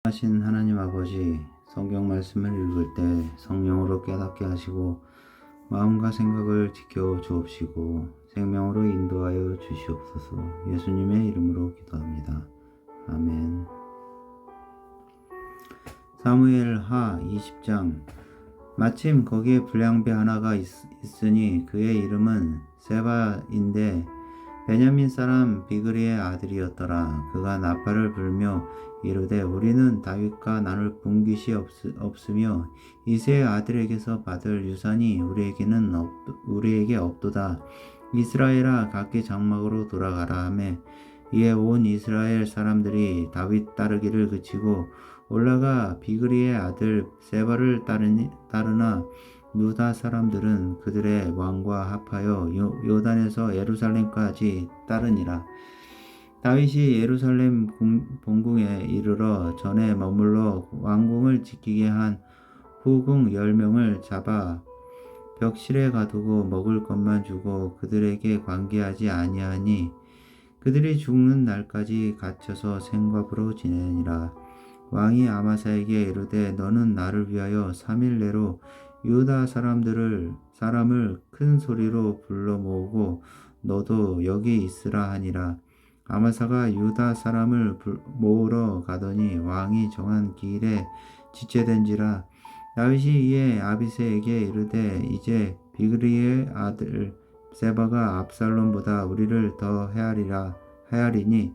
하신 하나님 아버지, 성경 말씀을 읽을 때 성령으로 깨닫게 하시고 마음과 생각을 지켜 주옵시고 생명으로 인도하여 주시옵소서. 예수님의 이름으로 기도합니다. 아멘. 사무엘 하 20장. 마침 거기에 불량배 하나가 있으니 그의 이름은 세바인데 베냐민 사람 비그리의 아들이었더라. 그가 나팔을 불며 이르되 우리는 다윗과 나눌 분깃이 없으며 이새의 아들에게서 받을 유산이 우리에게 없도다. 이스라엘아 각기 장막으로 돌아가라 하매 이에 온 이스라엘 사람들이 다윗 따르기를 그치고 올라가 비그리의 아들 세바를 따르나 유다 사람들은 그들의 왕과 합하여 요단에서 예루살렘까지 따르니라. 다윗이 예루살렘 본궁에 이르러 전에 머물러 왕궁을 지키게 한 후궁 10명을 잡아 벽실에 가두고 먹을 것만 주고 그들에게 관계하지 아니하니 그들이 죽는 날까지 갇혀서 생밥으로 지내니라. 왕이 아마사에게 이르되 너는 나를 위하여 3일 내로 유다 사람을 큰 소리로 불러 모으고 너도 여기 있으라 하니라. 아마사가 유다 사람을 모으러 가더니 왕이 정한 기일에 지체된지라. 다윗이 이에 아비새에게 이르되 이제 비그리의 아들 세바가 압살롬보다 우리를 더 헤아리니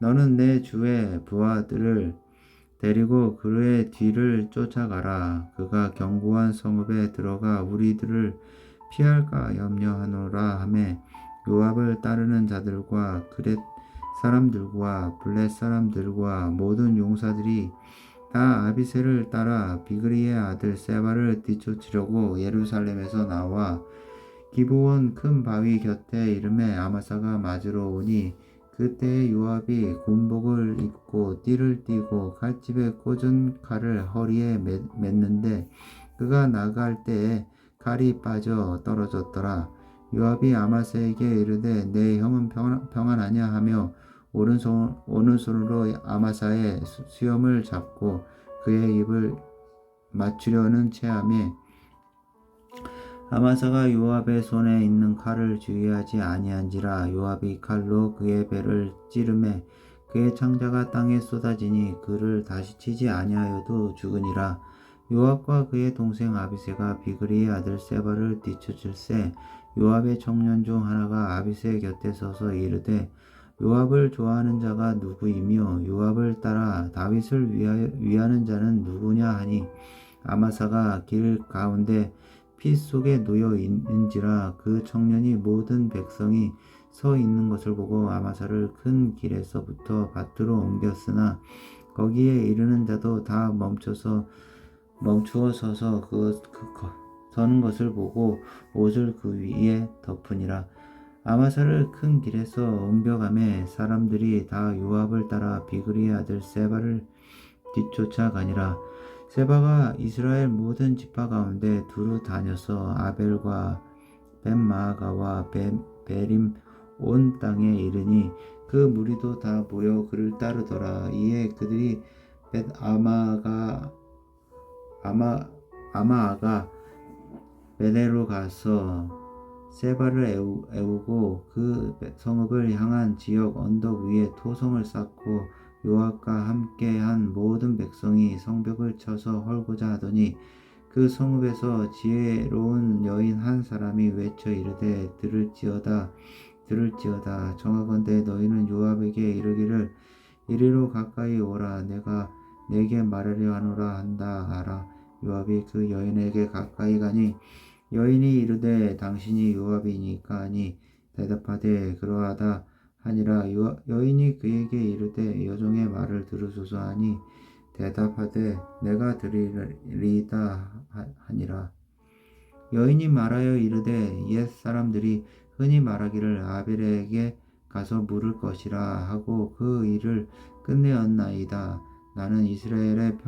너는 내 주의 부하들을 데리고 그의 뒤를 쫓아가라. 그가 견고한 성읍에 들어가 우리들을 피할까 염려하노라 하매 요압을 따르는 자들과 그렛 사람들과 블렛 사람들과 모든 용사들이 다 아비새를 따라 비그리의 아들 세바를 뒤쫓으려고 예루살렘에서 나와 기브온 큰 바위 곁에 이름에 아마사가 맞으러 오니 그때 요압이 군복을 입고 띠를 띠고 칼집에 꽂은 칼을 허리에 맸는데 그가 나갈 때에 칼이 빠져 떨어졌더라. 요압이 아마사에게 이르되 내 형은 평안하냐 하며 오른손으로 아마사의 수염을 잡고 그의 입을 맞추려는 체하며 아마사가 요압의 손에 있는 칼을 주의하지 아니한지라. 요압이 칼로 그의 배를 찌르매 그의 창자가 땅에 쏟아지니 그를 다시 치지 아니하여도 죽으니라. 요압과 그의 동생 아비새가 비그리의 아들 세바를 뒤쫓을새 요압의 청년 중 하나가 아비새 곁에 서서 이르되 요압을 좋아하는 자가 누구이며 요압을 따라 다윗을 위하는 자는 누구냐 하니 아마사가 길 가운데 피 속에 놓여 있는지라. 그 청년이 모든 백성이 서 있는 것을 보고 아마사를 큰 길에서부터 밭으로 옮겼으나 거기에 이르는 자도 다 멈추어 서서 서는 것을 보고 옷을 그 위에 덮으니라. 아마사를 큰 길에서 옮겨가매 사람들이 다 요압을 따라 비그리의 아들 세바를 뒤쫓아 가니라. 세바가 이스라엘 모든 지파 가운데 두루 다녀서 아벨과 벳마아가와 베림 온 땅에 이르니 그 무리도 다 모여 그를 따르더라. 이에 그들이 아마아가 베레로 가서 세바를 애우고 그 성읍을 향한 지역 언덕 위에 토성을 쌓고 요압과 함께한 모든 백성이 성벽을 쳐서 헐고자 하더니 그 성읍에서 지혜로운 여인 한 사람이 외쳐 이르되 들을지어다 정하건대 너희는 요압에게 이르기를 이리로 가까이 오라 내가 내게 말하려 하노라 한다 하라. 요압이 그 여인에게 가까이 가니 여인이 이르되 당신이 요압이니까 하니 대답하되 그러하다 하니라. 여인이 그에게 이르되 여종의 말을 들으소서 하니 대답하되 내가 들으리이다 하니라. 여인이 말하여 이르되 옛 사람들이 흔히 말하기를 아벨에게 가서 물을 것이라 하고 그 일을 끝내었나이다. 나는 이스라엘의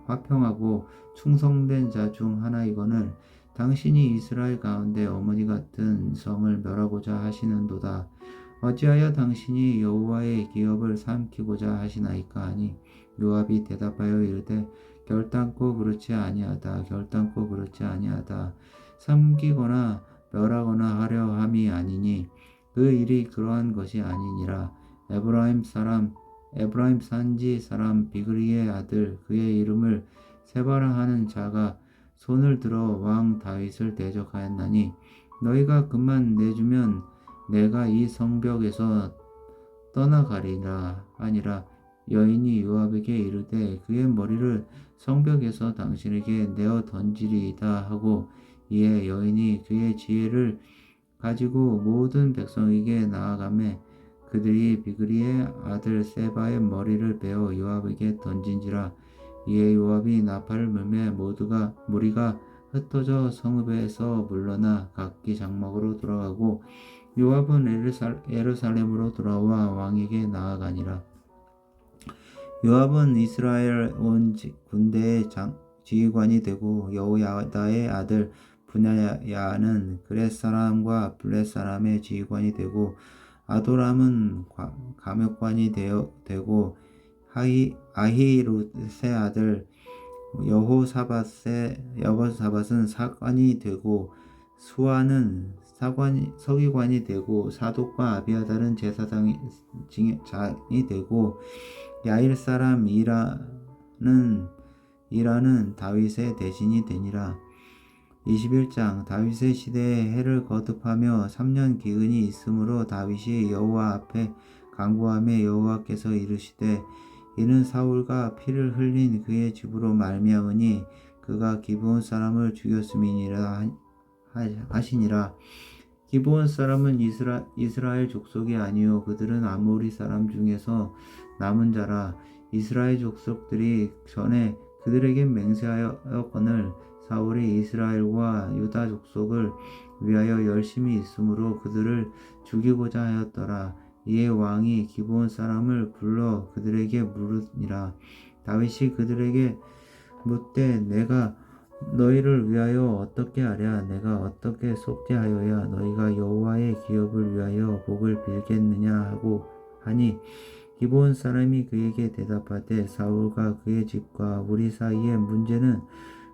화평하고 충성된 자 중 하나이거늘 당신이 이스라엘 가운데 어머니 같은 성을 멸하고자 하시는도다. 어찌하여 당신이 여호와의 기업을 삼키고자 하시나이까 하니 요압이 대답하여 이르되 결단코 그렇지 아니하다. 결단코 그렇지 아니하다. 삼키거나 멸하거나 하려 함이 아니니 그 일이 그러한 것이 아니니라. 에브라임 산지 사람 비그리의 아들 그의 이름을 세바라 하는 자가 손을 들어 왕 다윗을 대적하였나니 너희가 그만 내주면 내가 이 성벽에서 떠나가리라 하니라. 여인이 요압에게 이르되 그의 머리를 성벽에서 당신에게 내어 던지리이다 하고 이에 여인이 그의 지혜를 가지고 모든 백성에게 나아가매 그들이 비그리의 아들 세바의 머리를 베어 요압에게 던진지라. 이에 요압이 나팔을 불매 모두가 무리가 흩어져 성읍에서 물러나 각기 장막으로 돌아가고 요압은 예루살렘으로 돌아와 왕에게 나아가니라. 요압은 이스라엘 온 군대의 지휘관이 되고 여호야다의 아들 분야야는 그렛 사람과 블렛 사람의 지휘관이 되고 아도람은 감역관이 되고 아히루스의 아들 여호사밧은 사관이 되고 수아는 서기관이 되고 사독과 아비아달은 제사장이 되고 야일 사람 이라는 다윗의 대신이 되니라. 21장 다윗의 시대에 해를 거듭하며 3년 기근이 있으므로 다윗이 여호와 앞에 간구하며 여호와께서 이르시되 이는 사울과 피를 흘린 그의 집으로 말미암으니 그가 기브온 사람을 죽였음이니라 하시니라. 기브온 사람은 이스라엘 족속이 아니요 그들은 아모리 사람 중에서 남은 자라. 이스라엘 족속들이 전에 그들에게 맹세하였거늘 사울이 이스라엘과 유다 족속을 위하여 열심히 있으므로 그들을 죽이고자 하였더라. 이에 왕이 기브온 사람을 불러 그들에게 물으니라. 다윗이 그들에게 묻되 내가 너희를 위하여 어떻게 하랴? 내가 어떻게 속죄하여야 너희가 여호와의 기업을 위하여 복을 빌겠느냐 하고 하니 기브온 사람이 그에게 대답하되 사울과 그의 집과 우리 사이의 문제는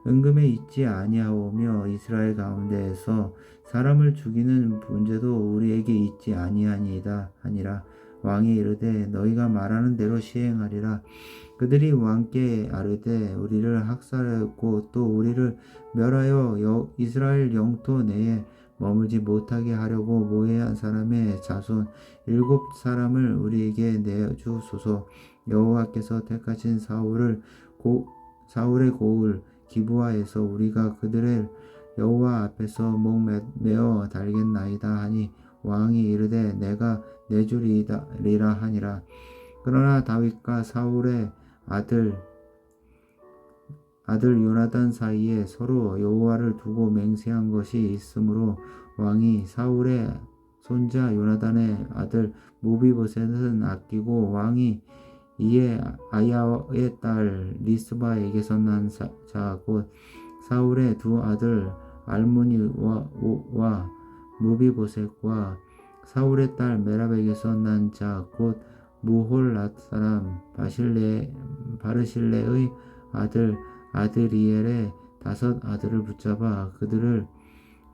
은금에 있지 아니하오며 이스라엘 가운데에서 사람을 죽이는 문제도 우리에게 있지 아니하니이다 하니라. 왕이 이르되 너희가 말하는 대로 시행하리라. 그들이 왕께 아뢰되 우리를 학살하였고 또 우리를 멸하여 이스라엘 영토 내에 머물지 못하게 하려고 모해한 사람의 자손 7사람을 우리에게 내주소서. 여호와께서 택하신 사울의 고을 기브아에서 우리가 그들을 여호와 앞에서 목매어 달겠나이다 하니 왕이 이르되 내가 내주리라 하니라. 그러나 다윗과 사울의 아들 요나단 사이에 서로 여호와를 두고 맹세한 것이 있으므로 왕이 사울의 손자 요나단의 아들 무비보셋은 아끼고 왕이 이에 아야의 딸 리스바에게서 난 자 곧 사울의 두 아들 알므니와 무비보셋과 사울의 딸 메랍에게서 난 자 곧 무홀랏 사람 바르실레의 아들 아드리엘의 5 아들을 붙잡아 그들을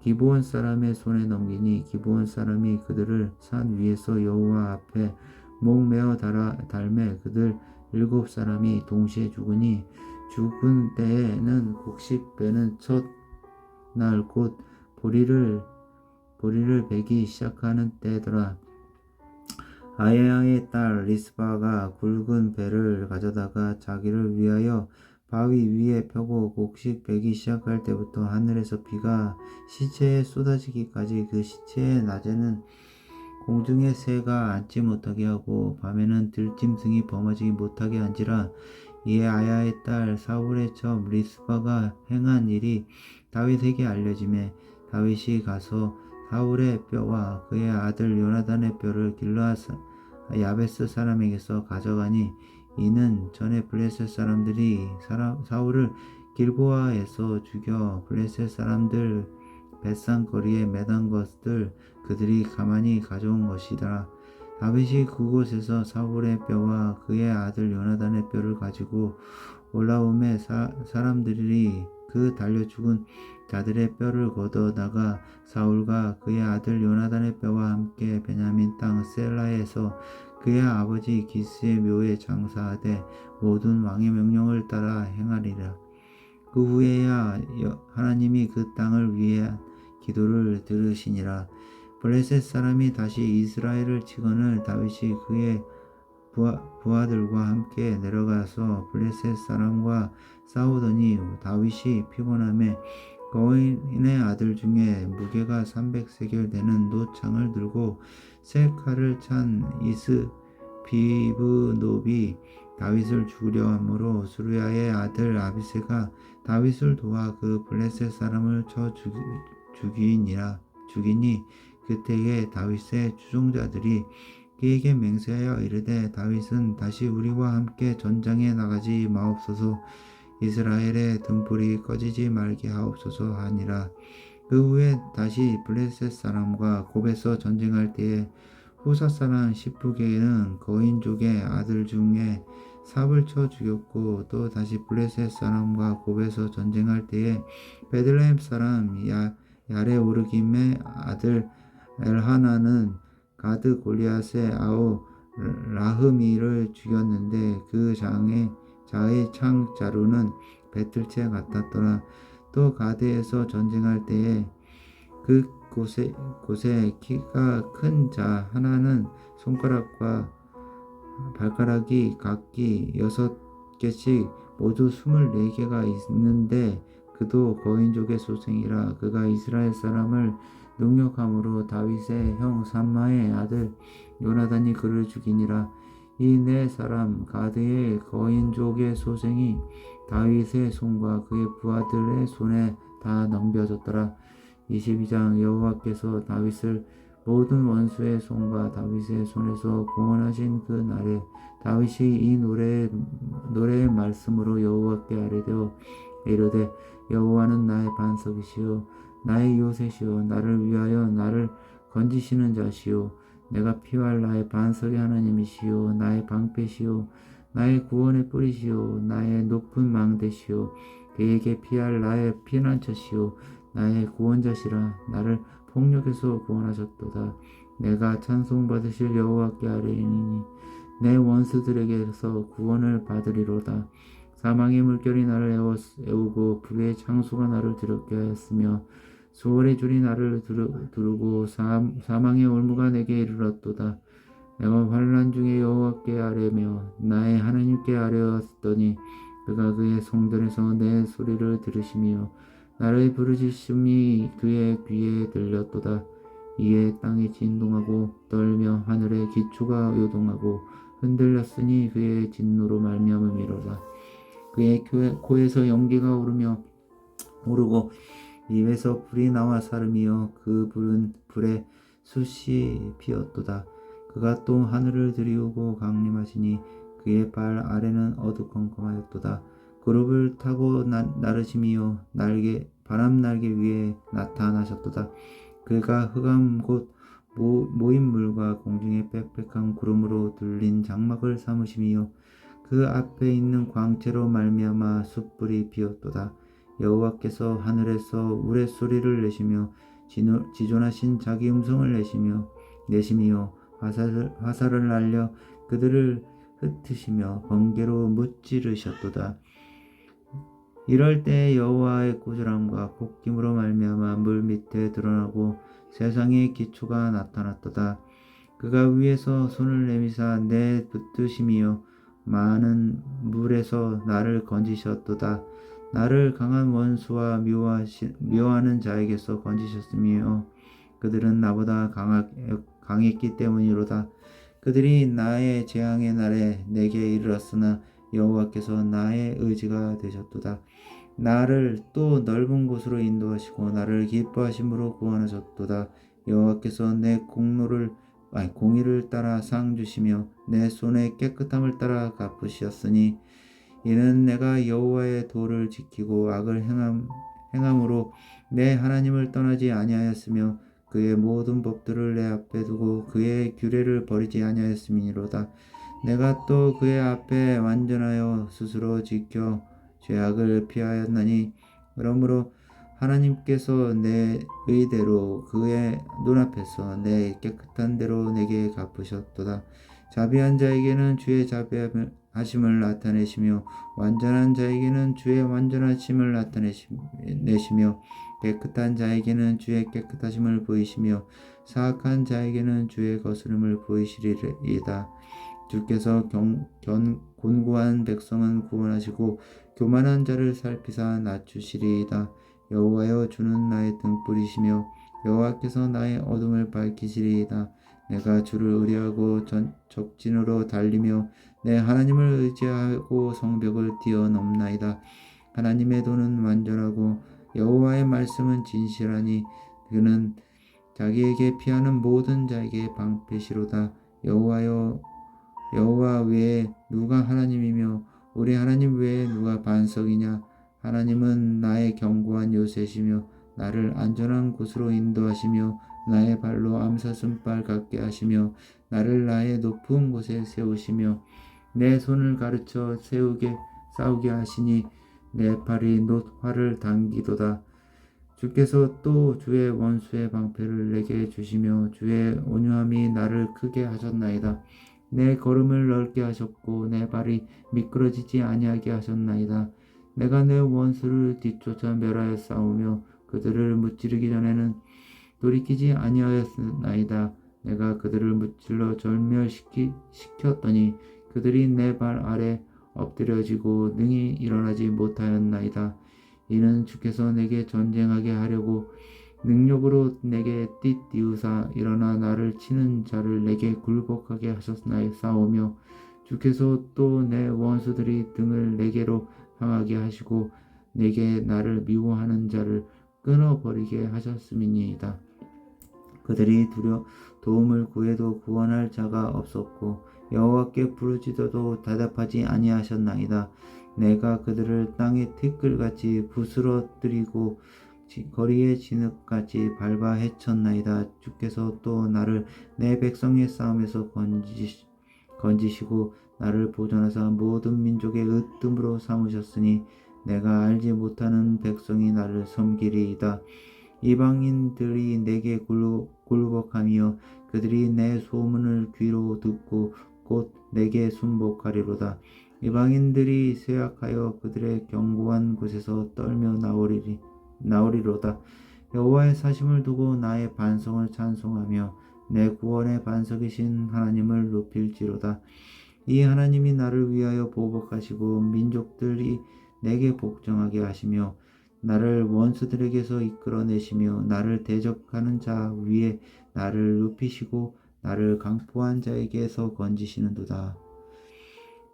기브온 사람의 손에 넘기니 기브온 사람이 그들을 산 위에서 여호와 앞에 목매어 달매 그들 7사람이 동시에 죽으니 죽은 때에는 곡식 베는 첫날 곧 보리를 베기 시작하는 때더라. 아야의 딸 리스바가 굵은 배를 가져다가 자기를 위하여 바위 위에 펴고 곡식 베기 시작할 때부터 하늘에서 비가 시체에 쏟아지기까지 그 시체의 낮에는 공중의 새가 앉지 못하게 하고 밤에는 들짐승이 범하지 못하게 한지라. 이에 아야의 딸 사울의 첩 리스바가 행한 일이 다윗에게 알려지매 다윗이 가서 사울의 뼈와 그의 아들 요나단의 뼈를 길르앗 야베스 사람에게서 가져가니 이는 전에 블레셋 사람들이 사울을 길보아에서 죽여 블레셋 사람들 벳산 거리에 매단 것들 그들이 가만히 가져온 것이더라. 다윗이 그곳에서 사울의 뼈와 그의 아들 요나단의 뼈를 가지고 올라오매 사람들이 그 달려 죽은 자들의 뼈를 걷어다가 사울과 그의 아들 요나단의 뼈와 함께 베냐민 땅 셀라에서 그의 아버지 기스의 묘에 장사하되 모든 왕의 명령을 따라 행하리라. 그 후에야 하나님이 그 땅을 위한 기도를 들으시니라. 블레셋 사람이 다시 이스라엘을 치거늘 다윗이 그의 부하들과 함께 내려가서 블레셋 사람과 싸우더니 다윗이 피곤함에 거인의 아들 중에 무게가 300세겔 되는 노창을 들고 세 칼을 찬 이스비브노비 다윗을 죽이려 하므로 수르야의 아들 아비새가 다윗을 도와 그 블레셋 사람을 쳐 죽이니 그때에 다윗의 추종자들이 그에게 맹세하여 이르되 다윗은 다시 우리와 함께 전장에 나가지 마옵소서. 이스라엘의 등불이 꺼지지 말게 하옵소서 하니라. 그 후에 다시 블레셋 사람과 곱에서 전쟁할 때에 후사 사람 시프게는 거인족의 아들 중에 삽을 쳐 죽였고 또 다시 블레셋 사람과 곱에서 전쟁할 때에 베들레헴 사람 야레오르김의 아들 엘하나는 가드 골리앗의 아우 라흐미를 죽였는데 그 자의 창자루는 배틀채 같았더라. 또 가드에서 전쟁할 때에 그 곳에 키가 큰 자 하나는 손가락과 발가락이 각기 6개씩 모두 24개가 있는데 그도 거인족의 소생이라. 그가 이스라엘 사람을 능욕함으로 다윗의 형 삼마의 아들 요나단이 그를 죽이니라. 이 네 사람 가드의 거인족의 소생이 다윗의 손과 그의 부하들의 손에 다 넘겨졌더라. 22장 여호와께서 다윗을 모든 원수의 손과 다윗의 손에서 구원하신 그 날에 다윗이 이 노래의 말씀으로 여호와께 아뢰되어 이르되 여호와는 나의 반석이시요 나의 요새시요 나를 위하여 나를 건지시는 자시요 내가 피할 나의 반석의 하나님이시요 나의 방패시요 나의 구원의 뿌리시요 나의 높은 망대시요 그에게 피할 나의 피난처시요 나의 구원자시라. 나를 폭력에서 구원하셨도다. 내가 찬송받으실 여호와께 아뢰이니 내 원수들에게서 구원을 받으리로다. 사망의 물결이 나를 애우고 불의 창수가 나를 두렵게 하였으며 수월의 줄이 나를 두르고 사망의 올무가 내게 이르렀도다. 내가 환난 중에 여호와께 아뢰며 나의 하나님께 아뢰었더니 그가 그의 성전에서 내 소리를 들으시며 나를 부르짖음이 그의 귀에 들렸도다. 이에 땅이 진동하고 떨며 하늘의 기초가 요동하고 흔들렸으니 그의 진노로 말미암음이로다. 그의 코에서 연기가 오르고 입에서 불이 나와 사름이여 그 불은 불에 숯이 피었도다. 그가 또 하늘을 들이우고 강림하시니 그의 발 아래는 어두컴컴하였도다. 그룹을 타고 나르심이여 바람 날개 위에 나타나셨도다. 그가 흑암 곧 모인 물과 공중의 빽빽한 구름으로 둘린 장막을 삼으심이요 그 앞에 있는 광채로 말미암아 숯불이 피었도다. 여호와께서 하늘에서 우레소리를 내시며 지존하신 자기 음성을 내심이요 화살을 날려 그들을 흩으시며 번개로 무찌르셨도다. 이럴 때 여호와의 꾸지람과 콧김으로 말미암아 물 밑에 드러나고 세상의 기초가 나타났도다. 그가 위에서 손을 내미사 내 붙드심이요 많은 물에서 나를 건지셨도다. 나를 강한 원수와 미워하는 자에게서 건지셨으며 그들은 나보다 강했기 때문이로다. 그들이 나의 재앙의 날에 내게 이르렀으나 여호와께서 나의 의지가 되셨도다. 나를 또 넓은 곳으로 인도하시고 나를 기뻐하심으로 구원하셨도다. 여호와께서 내 공의를 따라 상 주시며 내 손의 깨끗함을 따라 갚으셨으니 이는 내가 여호와의 도를 지키고 악을 행함으로 내 하나님을 떠나지 아니하였으며 그의 모든 법들을 내 앞에 두고 그의 규례를 버리지 아니하였음이로다. 내가 또 그의 앞에 완전하여 스스로 지켜 죄악을 피하였나니 그러므로 하나님께서 내 의대로 그의 눈앞에서 내 깨끗한 대로 내게 갚으셨도다. 자비한 자에게는 주의 자비하심을 나타내시며 완전한 자에게는 주의 완전하심을 나타내시며 깨끗한 자에게는 주의 깨끗하심을 보이시며 사악한 자에게는 주의 거스름을 보이시리이다. 주께서 곤고한 백성은 구원하시고 교만한 자를 살피사 낮추시리이다. 여호와여, 주는 나의 등불이시며 여호와께서 나의 어둠을 밝히시리이다. 내가 주를 의뢰하고 적진으로 달리며 내 하나님을 의지하고 성벽을 뛰어넘나이다. 하나님의 도는 완전하고 여호와의 말씀은 진실하니 그는 자기에게 피하는 모든 자에게 방패시로다. 여호와여, 여호와 외에 누가 하나님이며 우리 하나님 외에 누가 반석이냐? 하나님은 나의 견고한 요새시며 나를 안전한 곳으로 인도하시며 나의 발로 암사슴발 같게 하시며 나를 나의 높은 곳에 세우시며 내 손을 가르쳐 싸우게 하시니 내 팔이 놋 활을 당기도다. 주께서 또 주의 원수의 방패를 내게 주시며 주의 온유함이 나를 크게 하셨나이다. 내 걸음을 넓게 하셨고 내 발이 미끄러지지 아니하게 하셨나이다. 내가 내 원수를 뒤쫓아 멸하여 싸우며 그들을 무찌르기 전에는 돌이키지 아니하였나이다. 내가 그들을 무찔러 절멸시켰더니 그들이 내 발 아래 엎드려지고 능히 일어나지 못하였나이다. 이는 주께서 내게 전쟁하게 하려고 능력으로 내게 띠띠우사 일어나 나를 치는 자를 내게 굴복하게 하셨나이사오며 주께서 또 내 원수들이 등을 내게로 향하게 하시고 내게 나를 미워하는 자를 끊어버리게 하셨음이니이다. 그들이 도움을 구해도 구원할 자가 없었고 여호와께 부르짖어도 대답하지 아니하셨나이다. 내가 그들을 땅의 티끌같이 부스러뜨리고 거리의 진흙같이 밟아 헤쳤나이다. 주께서 또 나를 내 백성의 싸움에서 건지시고 나를 보존하사 모든 민족의 으뜸으로 삼으셨으니 내가 알지 못하는 백성이 나를 섬기리이다. 이방인들이 내게 굴복하며 그들이 내 소문을 귀로 듣고 곧 내게 순복하리로다. 이방인들이 쇠약하여 그들의 견고한 곳에서 떨며 나오리로다. 여호와의 사심을 두고 나의 반성을 찬송하며 내 구원의 반석이신 하나님을 높일지로다. 이 하나님이 나를 위하여 보복하시고 민족들이 내게 복종하게 하시며 나를 원수들에게서 이끌어내시며 나를 대적하는 자 위에 나를 높이시고 나를 강포한 자에게서 건지시는도다.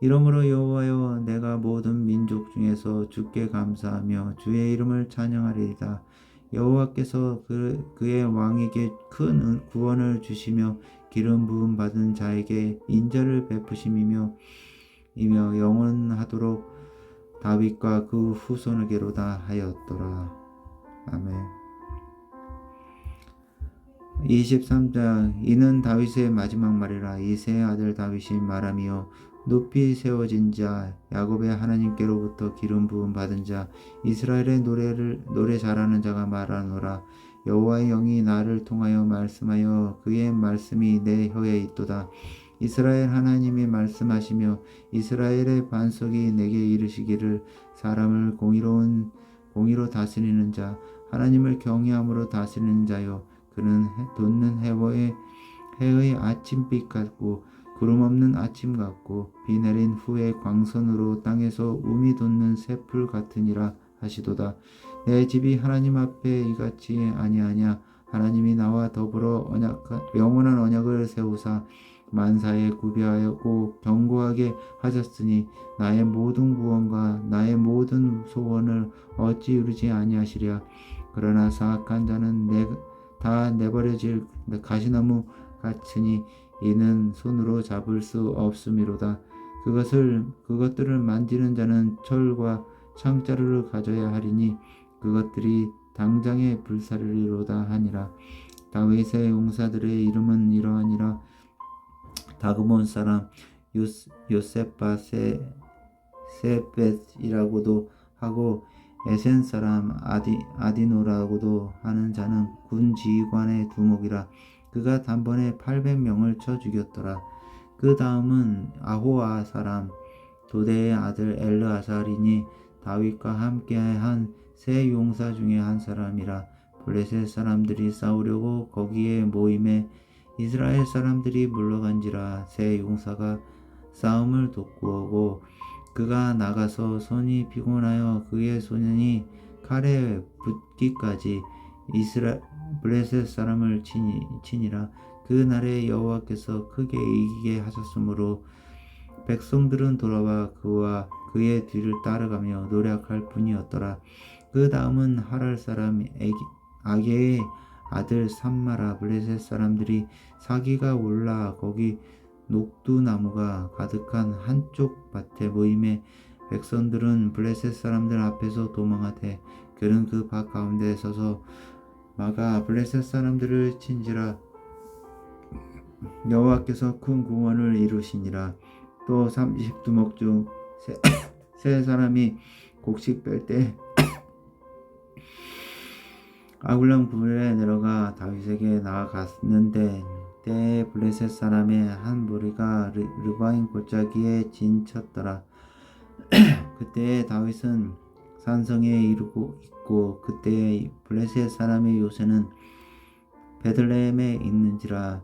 이러므로 여호와여, 내가 모든 민족 중에서 주께 감사하며 주의 이름을 찬양하리이다. 여호와께서 그의 왕에게 큰 구원을 주시며 기름 부음 받은 자에게 인자를 베푸심이며 영원하도록 다윗과 그 후손에게로다 하였더라. 아멘. 23장. 이는 다윗의 마지막 말이라. 이새의 아들 다윗이 말하며 높이 세워진 자, 야곱의 하나님께로부터 기름 부음 받은 자, 이스라엘의 노래 잘하는 자가 말하노라. 여호와의 영이 나를 통하여 말씀하여 그의 말씀이 내 혀에 있도다. 이스라엘 하나님이 말씀하시며 이스라엘의 반석이 내게 이르시기를, 사람을 공의로 다스리는 자, 하나님을 경외함으로 다스리는 자여, 그는 돋는 해의 아침빛 같고 구름 없는 아침 같고 비 내린 후에 광선으로 땅에서 움이 돋는 새풀 같으니라 하시도다. 내 집이 하나님 앞에 이같이 아니하냐? 하나님이 나와 더불어 영원한 언약을 세우사 만사에 구비하고 견고하게 하셨으니 나의 모든 구원과 나의 모든 소원을 어찌 이루지 아니하시랴. 그러나 사악한 자는 다 내버려질 가시나무 같으니 이는 손으로 잡을 수 없음이로다. 그것들을 만지는 자는 철과 창자루를 가져야 하리니 그것들이 당장에 불사르리로다 하니라. 다윗의 용사들의 이름은 이러하니라. 다그몬 사람 요셉바세벳이라고도 하고 에센 사람 아디노라고도 하는 자는 군 지휘관의 두목이라. 그가 단번에 800명을 쳐 죽였더라. 그 다음은 아호아 사람 도대의 아들 엘르아살이니 다윗과 함께한 세 용사 중에 한 사람이라. 블레셋 사람들이 싸우려고 거기에 모임에 이스라엘 사람들이 물러간지라. 세 용사가 싸움을 돕고 그가 나가서 손이 피곤하여 그의 손이 칼에 붙기까지 블레셋 사람을 치니라. 그 날에 여호와께서 크게 이기게 하셨으므로 백성들은 돌아와 그와 그의 뒤를 따라가며 노력할 뿐이었더라. 그 다음은 하랄 사람 아게의 아들 삼마라. 블레셋 사람들이 사기가 올라 거기 녹두나무가 가득한 한쪽 밭에 모임에 백성들은 블레셋 사람들 앞에서 도망하되 그는 그 밭 가운데 서서 막아 블레셋 사람들을 친지라. 여호와께서 큰 구원을 이루시니라. 또 30두목 중 세 사람이 곡식 뺄 때 아굴람 굴에 내려가 다윗에게 나아갔는데 때에 블레셋 사람의 한 무리가 르바임 골짜기에 진쳤더라. 그때에 다윗은 산성에 이르고 있고 그때에 블레셋 사람의 요새는 베들레헴에 있는지라.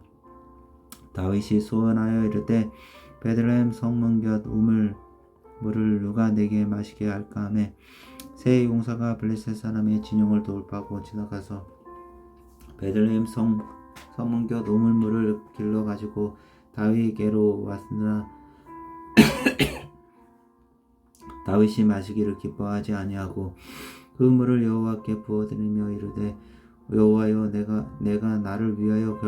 다윗이 소원하여 이르되 베들레헴 성문 곁 우물물을 누가 내게 마시게 할까 하매 세 용사가 블레셋 사람의 진영을 돌파하고 지나가서 베들레헴 성문 곁 우물물을 길러 가지고 다윗에게로 왔으나 다윗이 마시기를 기뻐하지 아니하고 그 물을 여호와께 부어드리며 이르되 여호와여 내가 나를 위하여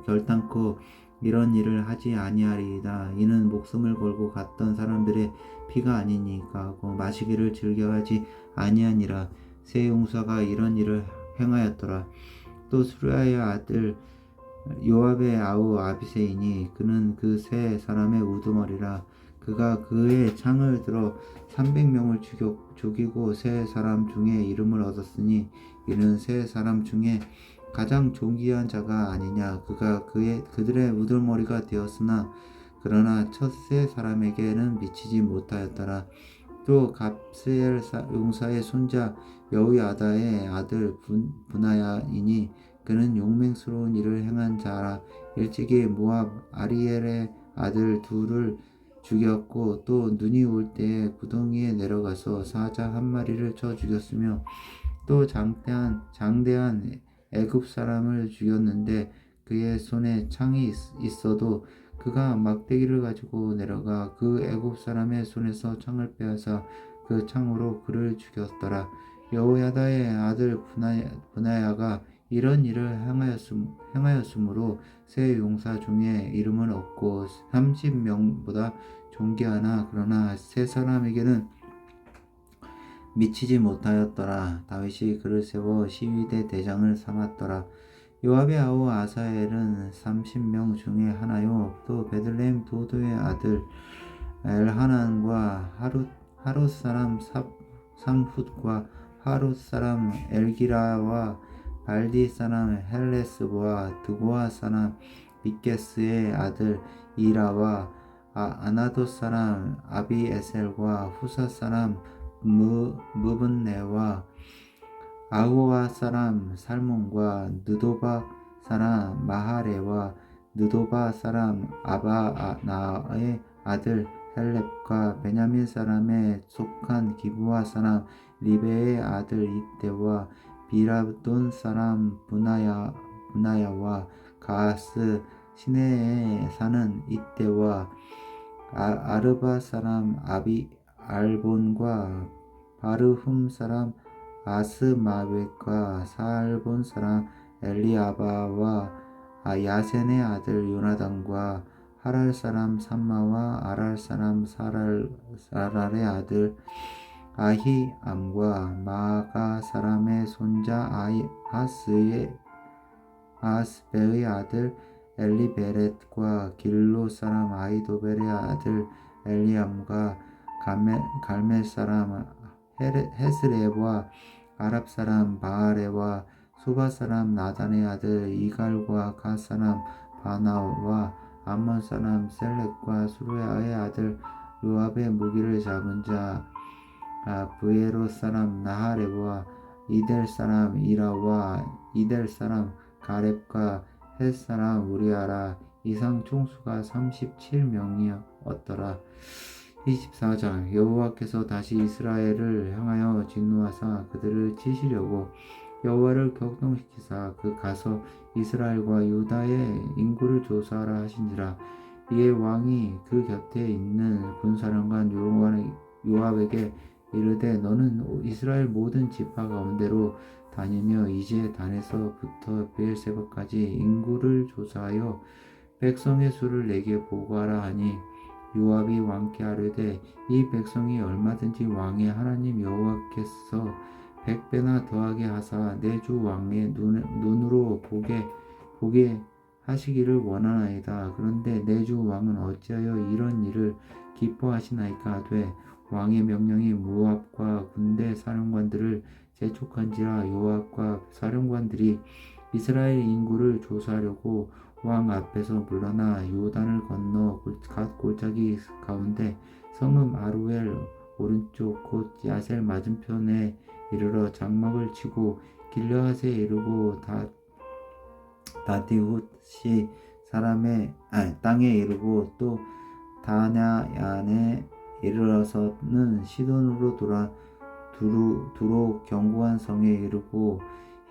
결단코 이런 일을 하지 아니하리이다. 이는 목숨을 걸고 갔던 사람들의 피가 아니니까 하고 마시기를 즐겨하지 아니하니라. 세 용사가 이런 일을 행하였더라. 또 수르야의 아들 요압의 아우 아비새이니 그는 그 세 사람의 우두머리라. 그가 그의 창을 들어 300명을 죽이고 세 사람 중에 이름을 얻었으니 이는 세 사람 중에 가장 존귀한 자가 아니냐. 그가 그들의 우두머리가 되었으나 그러나 첫 세 사람에게는 미치지 못하였더라. 또 갑스엘 용사의 손자 여호야다의 아들 분하야이니 그는 용맹스러운 일을 행한 자라. 일찍이 모압 아리엘의 아들 둘을 죽였고 또 눈이 올 때에 구덩이에 내려가서 사자 한 마리를 쳐 죽였으며 또 장대한 애굽 사람을 죽였는데 그의 손에 창이 있어도 그가 막대기를 가지고 내려가 그 애굽 사람의 손에서 창을 빼앗아 그 창으로 그를 죽였더라. 여호야다의 아들 분하야가 이런 일을 행하였으므로 세 용사 중에 이름은 없고 30명보다 존귀하나 그러나 세 사람에게는 미치지 못하였더라. 다윗이 그를 세워 시위대 대장을 삼았더라. 요압의 아우 아사엘은 30명 중에 하나요. 또 베들레헴 도도의 아들 엘하난과 하롯 사람 삼훗과 하롯 사람 엘기라와 발디 사람 헬레스와 드고아 사람 빅게스의 아들 이라와 아나돗 사람 아비에셀과 후사 사람 무분네와 아호와 사람 살몬과 느도바 사람 마하레와 느도바 사람 아바나의 아들 헬렙과 베냐민 사람에 속한 기브와 사람 리베의 아들 이때와 비라돈 사람 분하야와 가스 시내에 사는 이때와 아르바 사람 알본과 바르훔 사람 아스마벳과 살본 사람 엘리아바와 야센의 아들 요나단과 하랄 사람 삼마와 아랄 사람 사랄의 아들 아히암과 마가 사람의 손자 아스베의 아들 엘리베렛과 길로 사람 아히도벨의 아들 엘리암과 갈멜 사람 헤스레와 아랍 사람 바알레와 소바 사람 나단의 아들 이갈과 갓 사람 바나와 암몬 사람 셀렉과 수르야의 아들 요압의 무기를 잡은 자 브에로 사람 나하레와 이델 사람 이라와 이델 사람 가렙과 헷 사람 우리아라. 이상 총수가 37명이었더라. 24장 여호와께서 다시 이스라엘을 향하여 진노하사 그들을 치시려고 여호와를 격동시키사 그 가서 이스라엘과 유다의 인구를 조사하라 하신지라. 이에 왕이 그 곁에 있는 군사령관 요압에게 이르되 너는 이스라엘 모든 지파 가운데로 다니며 이제 단에서부터 브엘세바까지 인구를 조사하여 백성의 수를 내게 보고하라 하니 요압이 왕께 아뢰되 이 백성이 얼마든지 왕의 하나님 여호와께서 100배나 더하게 하사 내 주 왕의 눈으로 보게 하시기를 원하나이다. 그런데 내 주 왕은 어찌하여 이런 일을 기뻐하시나이까 하되 왕의 명령이 모압과 군대 사령관들을 재촉한지라. 요압과 사령관들이 이스라엘 인구를 조사하려고 왕 앞에서 물러나 요단을 건너 갓 골짜기 가운데 성읍 아루엘 오른쪽 곧 야셀 맞은편에 이르러 장막을 치고 길르앗에 이르고 다디훗시 사람의 땅에 이르고 또 다냐얀에 이르러서는 시돈으로 두로 견고한 성에 이르고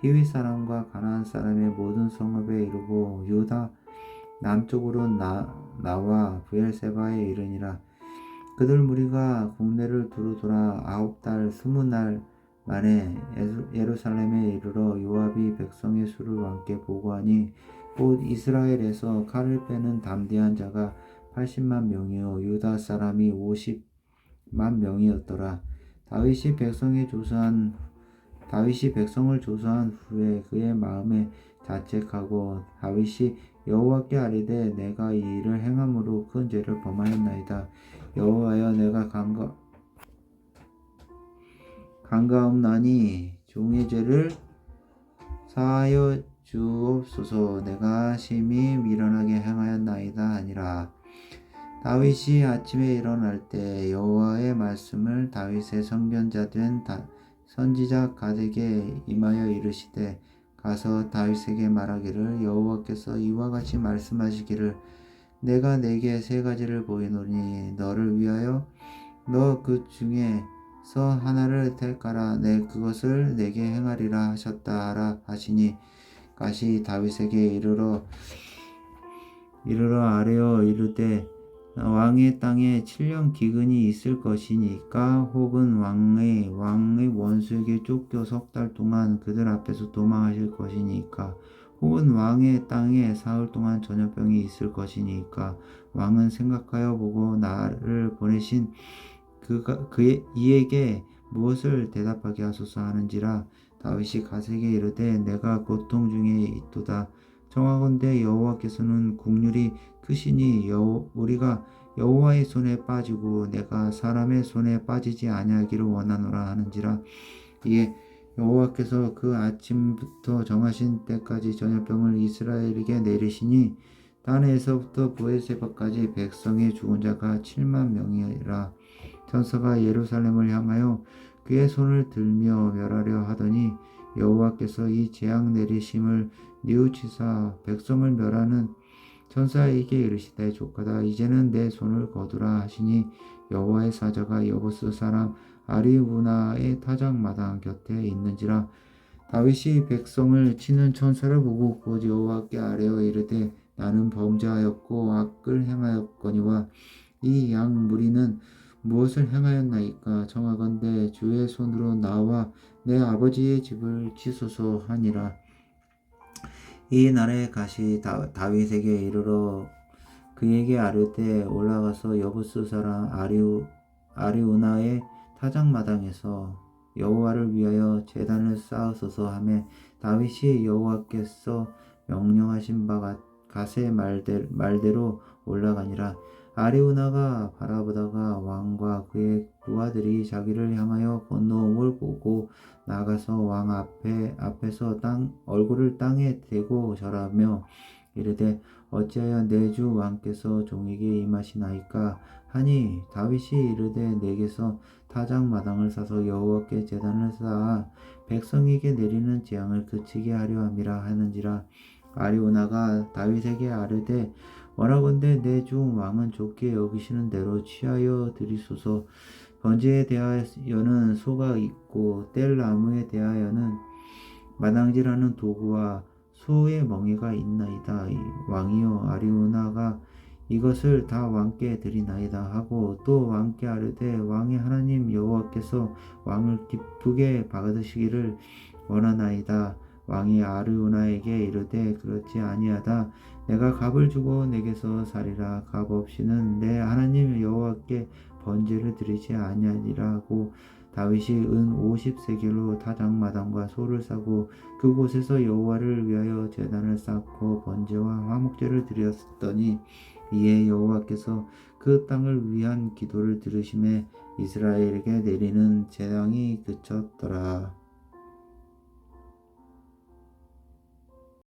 히위 사람과 가나안 사람의 모든 성읍에 이르고 유다 남쪽으로 나와 브엘세바에 이르니라. 그들 무리가 국내를 두루 돌아 9달 20날 만에 예루살렘에 이르러 요압이 백성의 수를 왕께 보고하니 곧 이스라엘에서 칼을 빼는 담대한 자가 80만 명이요 유다 사람이 50만 명이었더라. 다윗이 백성을 조사한 후에 그의 마음에 자책하고 다윗이 여호와께 아뢰되 내가 이 일을 행함으로 큰 죄를 범하였나이다. 여호와여 내가 간가옵나니 종의 죄를 사하여 주옵소서. 내가 심히 미련하게 행하였나이다 하니라. 다윗이 아침에 일어날 때 여호와의 말씀을 다윗의 선견자 된 선지자 갓에게 임하여 이르시되 가서 다윗에게 말하기를 여호와께서 이와 같이 말씀하시기를 내가 내게 세 가지를 보이노니 너를 위하여 너 그 중에서 하나를 택하라. 내 그것을 내게 행하리라 하셨다 하라 하시니 갓이 다윗에게 이르러 아뢰어 이르되 왕의 땅에 7년 기근이 있을 것이니까 혹은 왕의 원수에게 쫓겨 3달 동안 그들 앞에서 도망하실 것이니까 혹은 왕의 땅에 사흘 동안 전염병이 있을 것이니까 왕은 생각하여 보고 나를 보내신 이에게 무엇을 대답하게 하소서 하는지라. 다윗이 갓에게 이르되 내가 고통 중에 있도다. 청하건대 여호와께서는 국률이 크시니 우리가 여호와의 손에 빠지고 내가 사람의 손에 빠지지 아니하기를 원하노라 하는지라. 이에 여호와께서 그 아침부터 정하신 때까지 전염병을 이스라엘에게 내리시니 단에서부터 브엘세바까지 백성의 죽은 자가 7만 명이라. 천사가 예루살렘을 향하여 그의 손을 들며 멸하려 하더니 여호와께서 이 재앙 내리심을 뉘우치사 백성을 멸하는 천사에게 이르시되 조카다 이제는 내 손을 거두라 하시니 여호와의 사자가 여보스 사람 아리우나의 타작마당 곁에 있는지라. 다윗이 백성을 치는 천사를 보고 곧 여호와께 아뢰어 이르되 나는 범죄하였고 악을 행하였거니와 이 양 무리는 무엇을 행하였나이까. 청하건대 주의 손으로 나와 내 아버지의 집을 치소서 하니라. 이 날에 갓이 다윗에게 이르러 그에게 아뢰되 올라가서 여부스 사람 아리우나의 타작마당에서 여호와를 위하여 제단을 쌓으소서 하매 다윗이 여호와께서 명령하신 바 가세 말대로 올라가니라. 아리우나가 바라보다가 왕과 그의 부하들이 자기를 향하여 건너옴을 보고 나가서 왕 앞에서 얼굴을 땅에 대고 절하며 이르되 어찌하여 내 주 왕께서 종에게 임하시나이까 하니 다윗이 이르되 내게서 타작 마당을 사서 여호와께 제단을 쌓아 백성에게 내리는 재앙을 그치게 하려 함이라 하는지라. 아리오나가 다윗에게 아뢰되 원하건대 내 주 왕은 좋게 여기시는 대로 취하여 드리소서. 번제에 대하여는 소가 있고 뗄 나무에 대하여는 마당질하는 도구와 소의 멍에가 있나이다. 왕이여 아리오나가 이것을 다 왕께 드리나이다 하고 또 왕께 아뢰되 왕의 하나님 여호와께서 왕을 기쁘게 받으시기를 원하나이다. 왕이 아르우나에게 이르되 그렇지 아니하다. 내가 값을 주고 내게서 살리라. 값 없이는 내 하나님 여호와께 번제를 드리지 아니하리라고. 다윗이 은 50세겔로 타작마당과 소를 사고 그곳에서 여호와를 위하여 제단을 쌓고 번제와 화목제를 드렸더니 이에 여호와께서 그 땅을 위한 기도를 들으심에 이스라엘에게 내리는 재앙이 그쳤더라.